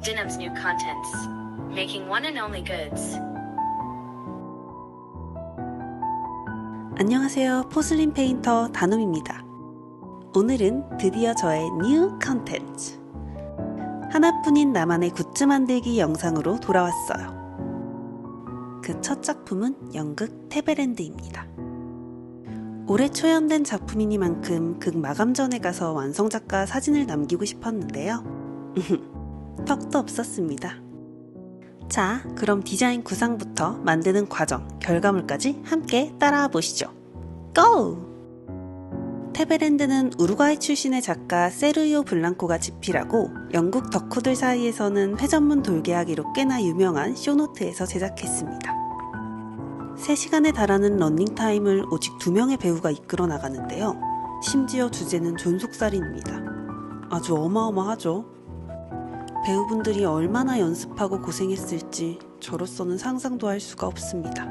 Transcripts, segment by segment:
Denim's new contents. Making one and only goods. 안녕하세요. 포슬린 페인터 다눔입니다. 오늘은 드디어 저의 뉴 컨텐츠 하나뿐인 나만의 굿즈 만들기 영상으로 돌아왔어요. 그 첫 작품은 연극 테베랜드입니다. 올해 초연된 작품이니만큼 극 마감 전에 가서 완성작가 사진을 남기고 싶었는데요. 턱도 없었습니다. 자, 그럼 디자인 구상부터 만드는 과정, 결과물까지 함께 따라와 보시죠. 고! 테베랜드는 우루과이 출신의 작가 세르히오 블랑코가 집필하고 영국 덕후들 사이에서는 회전문 돌개하기로 꽤나 유명한 쇼노트에서 제작했습니다. 3시간에 달하는 러닝타임을 오직 2명의 배우가 이끌어 나가는데요. 심지어 주제는 존속살인입니다. 아주 어마어마하죠. 배우분들이 얼마나 연습하고 고생했을지 저로서는 상상도 할 수가 없습니다.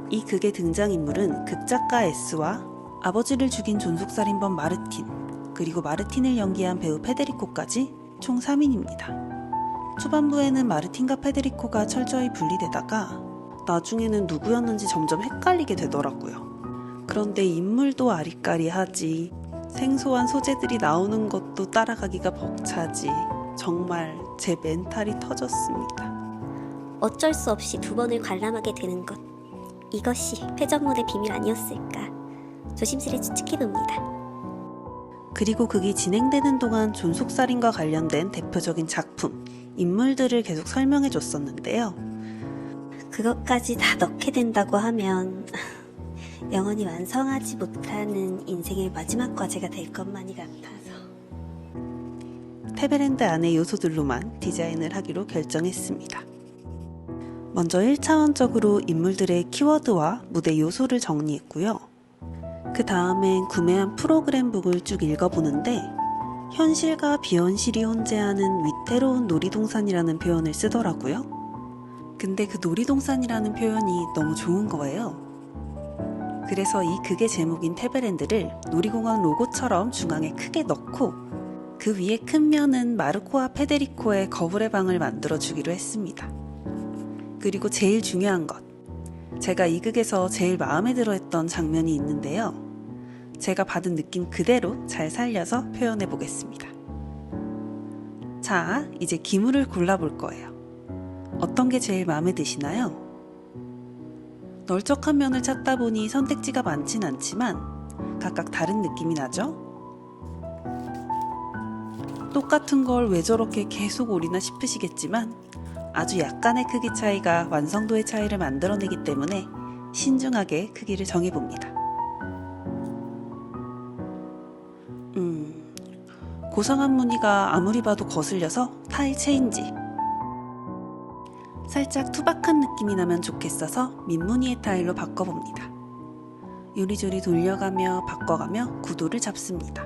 이 극의 등장인물은 극작가 S와 아버지를 죽인 존속살인범 마르틴, 그리고 마르틴을 연기한 배우 페데리코까지 총 3인입니다. 초반부에는 마르틴과 페데리코가 철저히 분리되다가 나중에는 누구였는지 점점 헷갈리게 되더라고요. 그런데 인물도 아리까리하지, 생소한 소재들이 나오는 것도 따라가기가 벅차지. 정말 제 멘탈이 터졌습니다. 어쩔 수 없이 2번을 관람하게 되는 것. 이것이 회전문의 비밀 아니었을까. 조심스레 추측해봅니다. 그리고 극이 진행되는 동안 존속살인과 관련된 대표적인 작품, 인물들을 계속 설명해줬었는데요. 그것까지 다 넣게 된다고 하면 영원히 완성하지 못하는 인생의 마지막 과제가 될 것만이 같아서. 테베랜드 안의 요소들로만 디자인을 하기로 결정했습니다. 먼저 1차원적으로 인물들의 키워드와 무대 요소를 정리했고요. 그 다음엔 구매한 프로그램북을 쭉 읽어보는데 현실과 비현실이 혼재하는 위태로운 놀이동산이라는 표현을 쓰더라고요. 근데 그 놀이동산이라는 표현이 너무 좋은 거예요. 그래서 이 극의 제목인 테베랜드를 놀이공원 로고처럼 중앙에 크게 넣고 그 위에 큰 면은 마르코와 페데리코의 거울의 방을 만들어주기로 했습니다. 그리고 제일 중요한 것, 제가 이 극에서 제일 마음에 들어 했던 장면이 있는데요. 제가 받은 느낌 그대로 잘 살려서 표현해 보겠습니다. 자, 이제 기물을 골라볼 거예요. 어떤 게 제일 마음에 드시나요? 널쩍한 면을 찾다 보니 선택지가 많진 않지만 각각 다른 느낌이 나죠? 똑같은 걸 왜 저렇게 계속 오리나 싶으시겠지만 아주 약간의 크기 차이가 완성도의 차이를 만들어내기 때문에 신중하게 크기를 정해봅니다. 고상한 무늬가 아무리 봐도 거슬려서 타일 체인지. 살짝 투박한 느낌이 나면 좋겠어서 민무늬의 타일로 바꿔봅니다. 요리조리 돌려가며 바꿔가며 구도를 잡습니다.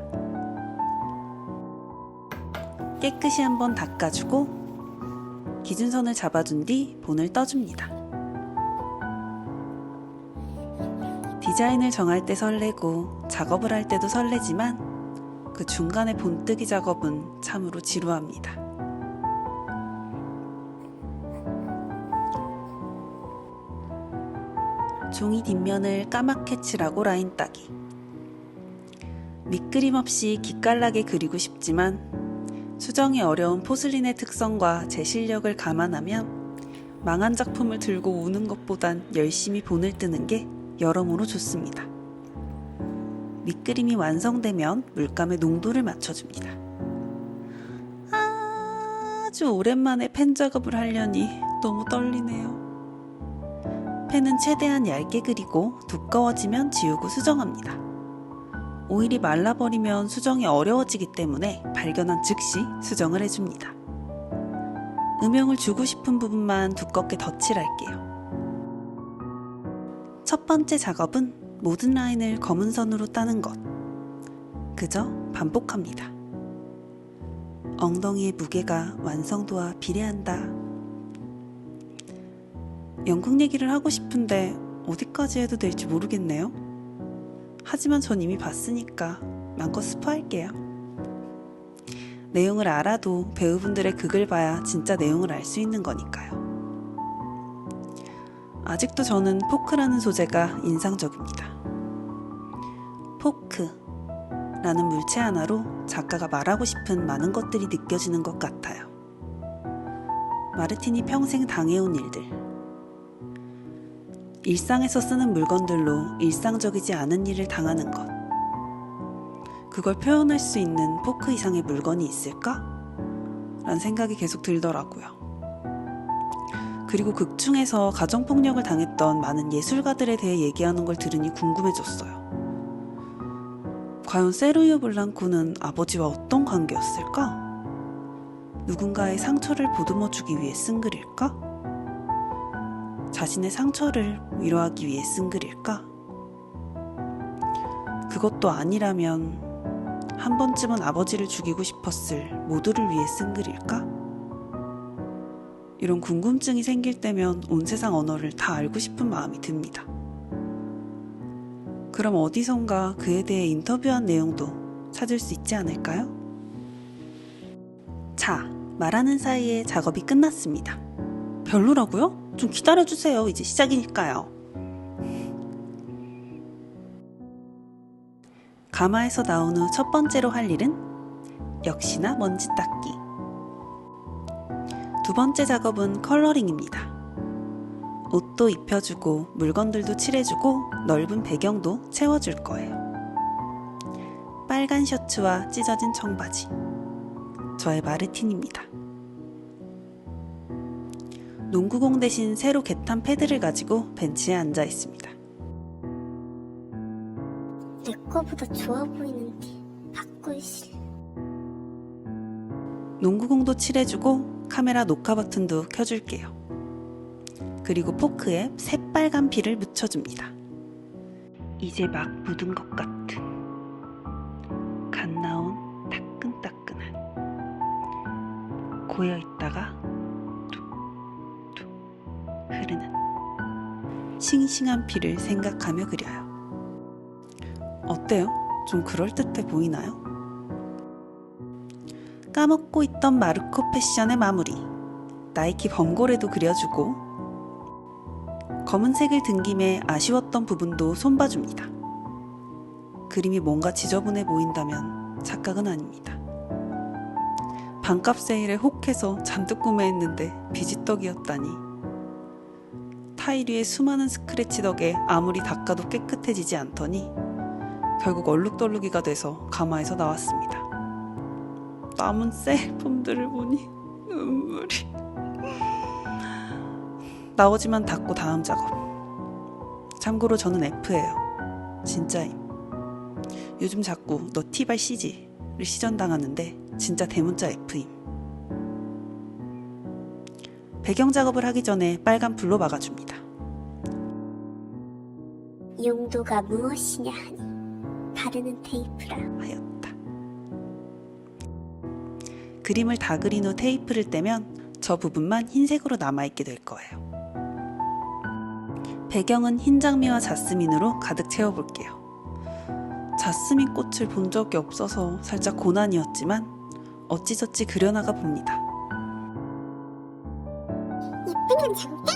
깨끗이 한번 닦아주고 기준선을 잡아준 뒤 본을 떠줍니다. 디자인을 정할 때 설레고 작업을 할 때도 설레지만 그 중간의 본뜨기 작업은 참으로 지루합니다. 종이 뒷면을 까맣게 칠하고 라인 따기. 밑그림 없이 기깔나게 그리고 싶지만 수정이 어려운 포슬린의 특성과 제 실력을 감안하면 망한 작품을 들고 우는 것보단 열심히 본을 뜨는 게 여러모로 좋습니다. 밑그림이 완성되면 물감의 농도를 맞춰줍니다. 아주 오랜만에 펜 작업을 하려니 너무 떨리네요. 펜은 최대한 얇게 그리고 두꺼워지면 지우고 수정합니다. 오일이 말라버리면 수정이 어려워지기 때문에 발견한 즉시 수정을 해줍니다. 음영을 주고 싶은 부분만 두껍게 덧칠할게요. 첫 번째 작업은 모든 라인을 검은 선으로 따는 것. 그저 반복합니다. 엉덩이의 무게가 완성도와 비례한다. 연극 얘기를 하고 싶은데 어디까지 해도 될지 모르겠네요. 하지만 전 이미 봤으니까 마음껏 스포할게요. 내용을 알아도 배우분들의 극을 봐야 진짜 내용을 알 수 있는 거니까요. 아직도 저는 포크라는 소재가 인상적입니다. 포크라는 물체 하나로 작가가 말하고 싶은 많은 것들이 느껴지는 것 같아요. 마르틴이 평생 당해온 일들, 일상에서 쓰는 물건들로 일상적이지 않은 일을 당하는 것, 그걸 표현할 수 있는 포크 이상의 물건이 있을까? 라는 생각이 계속 들더라고요. 그리고 극 중에서 가정폭력을 당했던 많은 예술가들에 대해 얘기하는 걸 들으니 궁금해졌어요. 과연 세르히오 블랑코는 아버지와 어떤 관계였을까? 누군가의 상처를 보듬어주기 위해 쓴 글일까? 자신의 상처를 위로하기 위해 쓴 글일까? 그것도 아니라면 한 번쯤은 아버지를 죽이고 싶었을 모두를 위해 쓴 글일까? 이런 궁금증이 생길 때면 온 세상 언어를 다 알고 싶은 마음이 듭니다. 그럼 어디선가 그에 대해 인터뷰한 내용도 찾을 수 있지 않을까요? 자, 말하는 사이에 작업이 끝났습니다. 별로라고요? 좀 기다려주세요. 이제 시작이니까요. 가마에서 나온 후 첫 번째로 할 일은 역시나 먼지 닦기. 두 번째 작업은 컬러링입니다. 옷도 입혀주고 물건들도 칠해주고 넓은 배경도 채워줄 거예요. 빨간 셔츠와 찢어진 청바지. 저의 마르틴입니다. 농구공 대신 새로 개탄 패드를 가지고 벤치에 앉아 있습니다. 내 거보다 좋아 보이는데 바꿀실. 농구공도 칠해주고 카메라 녹화 버튼도 켜줄게요. 그리고 포크에 새빨간 피를 묻혀줍니다. 이제 막 묻은 것 같은 갓 나온 따끈따끈한 고여있다가 툭툭 흐르는 싱싱한 피를 생각하며 그려요. 어때요? 좀 그럴듯해 보이나요? 까먹고 있던 마르코 패션의 마무리. 나이키 범고래도 그려주고 검은색을 든 김에 아쉬웠던 부분도 손봐줍니다. 그림이 뭔가 지저분해 보인다면 착각은 아닙니다. 반값 세일에 혹해서 잔뜩 구매했는데 비지떡이었다니. 타일 위에 수많은 스크래치 덕에 아무리 닦아도 깨끗해지지 않더니 결국 얼룩덜룩이가 돼서 가마에서 나왔습니다. 남은 세일품들을 보니 눈물이. 나오지만 닫고 다음 작업. 참고로 저는 F예요. 진짜임. 요즘 자꾸 너 T발 CG를 시전당하는데 진짜 대문자 F임. 배경 작업을 하기 전에 빨간 불로 막아줍니다. 용도가 무엇이냐 하니 바르는 테이프라 하였다. 그림을 다 그린 후 테이프를 떼면 저 부분만 흰색으로 남아있게 될 거예요. 배경은 흰 장미와 자스민으로 가득 채워볼게요. 자스민 꽃을 본 적이 없어서 살짝 고난이었지만 어찌저찌 그려나가 봅니다. 예쁘면 잠깐.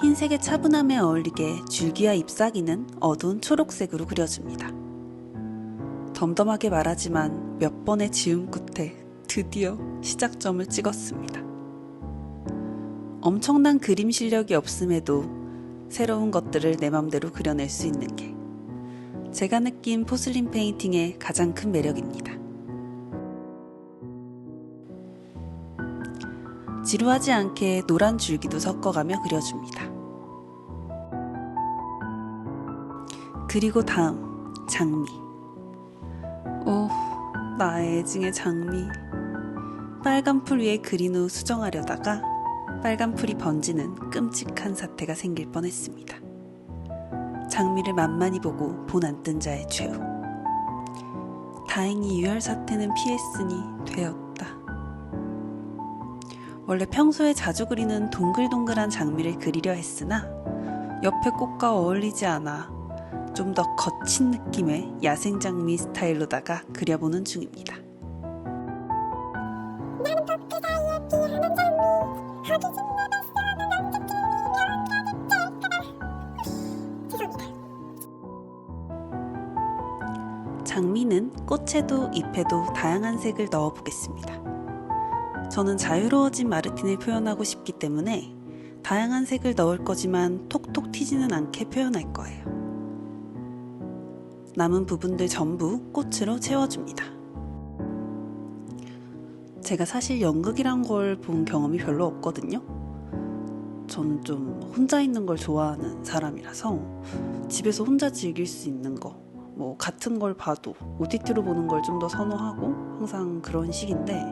흰색의 차분함에 어울리게 줄기와 잎사귀는 어두운 초록색으로 그려줍니다. 덤덤하게 말하지만 몇 번의 지움 끝에 드디어 시작점을 찍었습니다. 엄청난 그림 실력이 없음에도 새로운 것들을 내 맘대로 그려낼 수 있는 게 제가 느낀 포슬린 페인팅의 가장 큰 매력입니다. 지루하지 않게 노란 줄기도 섞어가며 그려줍니다. 그리고 다음, 장미. 오, 나의 애증의 장미. 빨간 풀 위에 그린 후 수정하려다가 빨간 풀이 번지는 끔찍한 사태가 생길 뻔했습니다. 장미를 만만히 보고 본 안 뜬 자의 최후. 다행히 유혈 사태는 피했으니 되었다. 원래 평소에 자주 그리는 동글동글한 장미를 그리려 했으나 옆에 꽃과 어울리지 않아 좀 더 거친 느낌의 야생장미 스타일로다가 그려보는 중입니다. 장미는 꽃에도 잎에도 다양한 색을 넣어보겠습니다. 저는 자유로워진 마르틴을 표현하고 싶기 때문에 다양한 색을 넣을 거지만 톡톡 튀지는 않게 표현할 거예요. 남은 부분들 전부 꽃으로 채워줍니다. 제가 사실 연극이란 걸 본 경험이 별로 없거든요. 저는 좀 혼자 있는 걸 좋아하는 사람이라서 집에서 혼자 즐길 수 있는 거, 뭐 같은 걸 봐도 OTT로 보는 걸 좀 더 선호하고 항상 그런 식인데,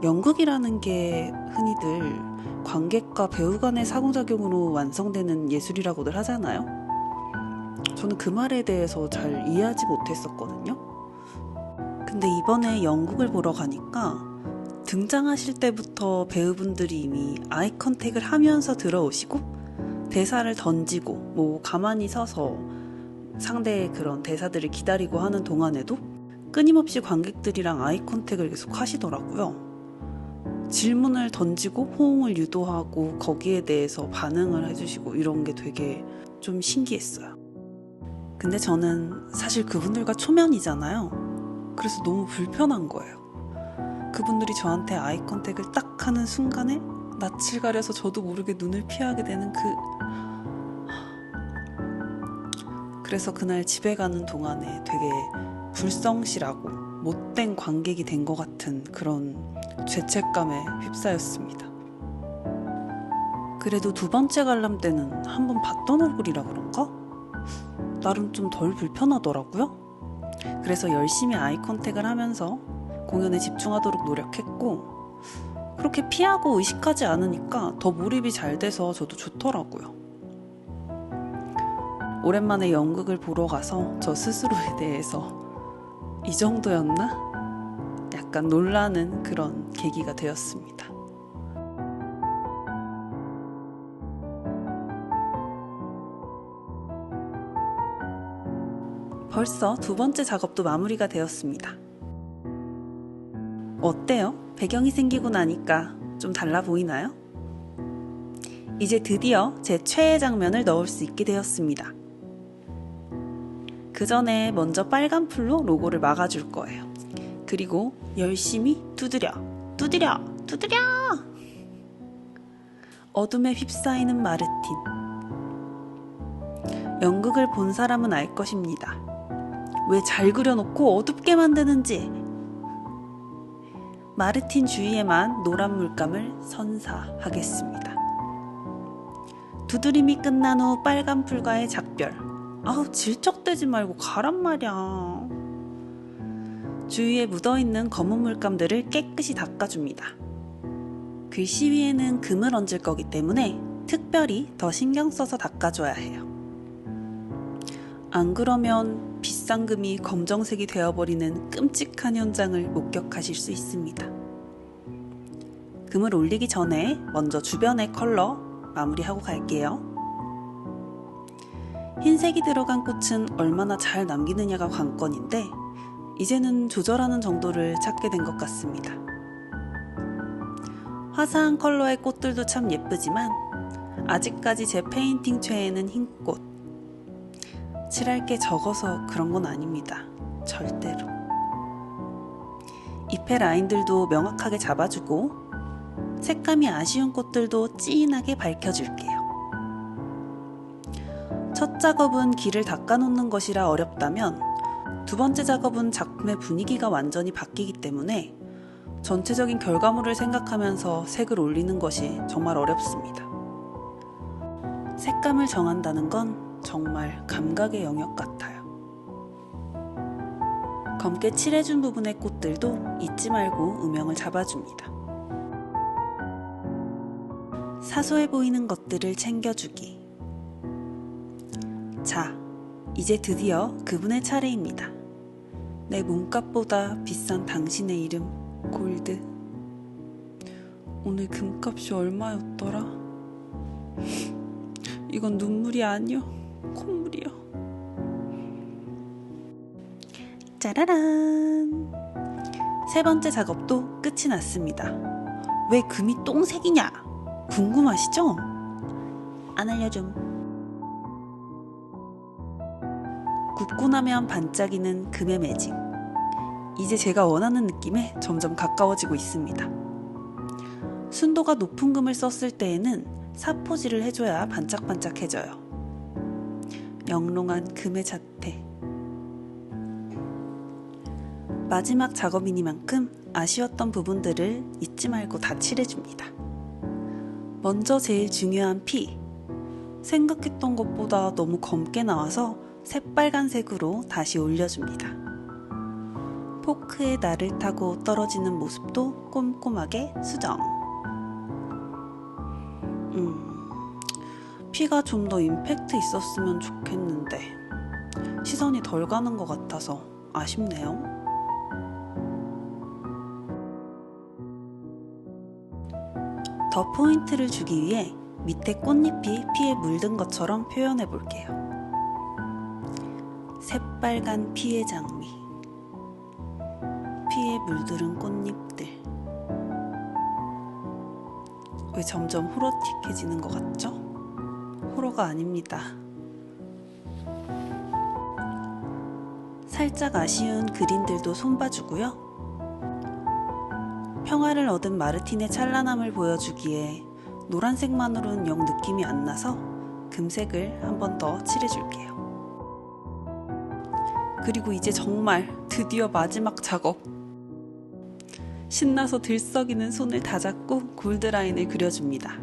연극이라는 게 흔히들 관객과 배우 간의 상호작용으로 완성되는 예술이라고들 하잖아요. 저는 그 말에 대해서 잘 이해하지 못했었거든요. 근데 이번에 연극을 보러 가니까 등장하실 때부터 배우분들이 이미 아이 컨택을 하면서 들어오시고 대사를 던지고 뭐 가만히 서서 상대의 그런 대사들을 기다리고 하는 동안에도 끊임없이 관객들이랑 아이 컨택을 계속 하시더라고요. 질문을 던지고 호응을 유도하고 거기에 대해서 반응을 해주시고 이런 게 되게 좀 신기했어요. 근데 저는 사실 그분들과 초면이잖아요. 그래서 너무 불편한 거예요. 그분들이 저한테 아이 컨택을 딱 하는 순간에 낯을 가려서 저도 모르게 눈을 피하게 되는 그래서 그날 집에 가는 동안에 되게 불성실하고 못된 관객이 된 것 같은 그런 죄책감에 휩싸였습니다. 그래도 두 번째 관람 때는 한번 봤던 얼굴이라 그런가? 나름 좀 덜 불편하더라고요. 그래서 열심히 아이 컨택을 하면서 공연에 집중하도록 노력했고, 그렇게 피하고 의식하지 않으니까 더 몰입이 잘 돼서 저도 좋더라고요. 오랜만에 연극을 보러 가서 저 스스로에 대해서 이 정도였나? 약간 놀라는 그런 계기가 되었습니다. 벌써 두 번째 작업도 마무리가 되었습니다. 어때요? 배경이 생기고 나니까 좀 달라 보이나요? 이제 드디어 제 최애 장면을 넣을 수 있게 되었습니다. 그 전에 먼저 빨간 풀로 로고를 막아줄 거예요. 그리고 열심히 두드려 어둠에 휩싸이는 마르틴. 연극을 본 사람은 알 것입니다. 왜 잘 그려놓고 어둡게 만드는지. 마르틴 주위에만 노란 물감을 선사하겠습니다. 두드림이 끝난 후 빨간 풀과의 작별. 아우, 질척대지 말고 가란 말이야. 주위에 묻어있는 검은 물감들을 깨끗이 닦아줍니다. 글씨 위에는 금을 얹을 거기 때문에 특별히 더 신경 써서 닦아줘야 해요. 안 그러면 비싼 금이 검정색이 되어버리는 끔찍한 현장을 목격하실 수 있습니다. 금을 올리기 전에 먼저 주변의 컬러 마무리하고 갈게요. 흰색이 들어간 꽃은 얼마나 잘 남기느냐가 관건인데 이제는 조절하는 정도를 찾게 된 것 같습니다. 화사한 컬러의 꽃들도 참 예쁘지만 아직까지 제 페인팅 최애는 흰꽃. 칠할 게 적어서 그런 건 아닙니다. 절대로. 잎의 라인들도 명확하게 잡아주고 색감이 아쉬운 꽃들도 진하게 밝혀줄게요. 첫 작업은 길을 닦아놓는 것이라 어렵다면 두 번째 작업은 작품의 분위기가 완전히 바뀌기 때문에 전체적인 결과물을 생각하면서 색을 올리는 것이 정말 어렵습니다. 색감을 정한다는 건 정말 감각의 영역 같아요. 검게 칠해준 부분의 꽃들도 잊지 말고 음영을 잡아줍니다. 사소해 보이는 것들을 챙겨주기. 자, 이제 드디어 그분의 차례입니다. 내 몸값보다 비싼 당신의 이름, 골드. 오늘 금값이 얼마였더라? 이건 눈물이 아니요, 콧물이요. 짜라란! 세 번째 작업도 끝이 났습니다. 왜 금이 똥색이냐? 궁금하시죠? 안 알려줌. 굽고 나면 반짝이는 금의 매직. 이제 제가 원하는 느낌에 점점 가까워지고 있습니다. 순도가 높은 금을 썼을 때에는 사포질을 해줘야 반짝반짝해져요. 영롱한 금의 자태. 마지막 작업이니만큼 아쉬웠던 부분들을 잊지 말고 다 칠해줍니다. 먼저 제일 중요한 피. 생각했던 것보다 너무 검게 나와서 새빨간색으로 다시 올려줍니다. 포크에 날을 타고 떨어지는 모습도 꼼꼼하게 수정. 피가 좀 더 임팩트 있었으면 좋겠는데 시선이 덜 가는 것 같아서 아쉽네요. 더 포인트를 주기 위해 밑에 꽃잎이 피에 물든 것처럼 표현해 볼게요. 새빨간 피의 장미, 피에 물들은 꽃잎들. 왜 점점 호러틱해지는 것 같죠? 호러가 아닙니다. 살짝 아쉬운 그린들도 손봐주고요. 평화를 얻은 마르틴의 찬란함을 보여주기에 노란색만으로는 영 느낌이 안 나서 금색을 한 번 더 칠해줄게요. 그리고 이제 정말 드디어 마지막 작업. 신나서 들썩이는 손을 다잡고 골드라인을 그려줍니다.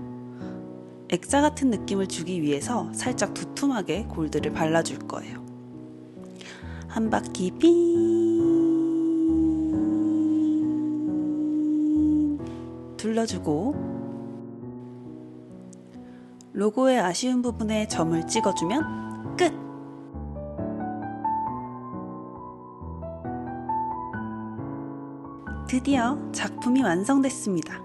액자 같은 느낌을 주기 위해서 살짝 두툼하게 골드를 발라줄 거예요. 한 바퀴 삥 둘러주고 로고의 아쉬운 부분에 점을 찍어주면 끝! 드디어 작품이 완성됐습니다.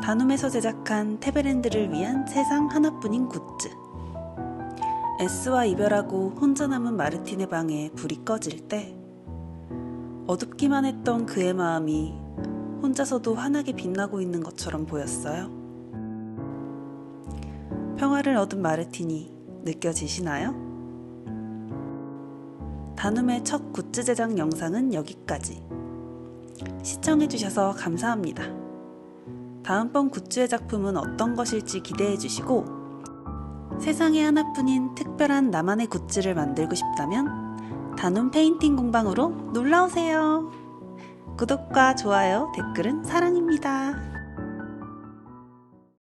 다눔에서 제작한 테베랜드를 위한 세상 하나뿐인 굿즈. S와 이별하고 혼자 남은 마르틴의 방에 불이 꺼질 때 어둡기만 했던 그의 마음이 혼자서도 환하게 빛나고 있는 것처럼 보였어요. 평화를 얻은 마르틴이 느껴지시나요? 다눔의 첫 굿즈 제작 영상은 여기까지. 시청해주셔서 감사합니다. 다음번 굿즈의 작품은 어떤 것일지 기대해주시고 세상에 하나뿐인 특별한 나만의 굿즈를 만들고 싶다면 다눔 페인팅 공방으로 놀러오세요. 구독과 좋아요, 댓글은 사랑입니다.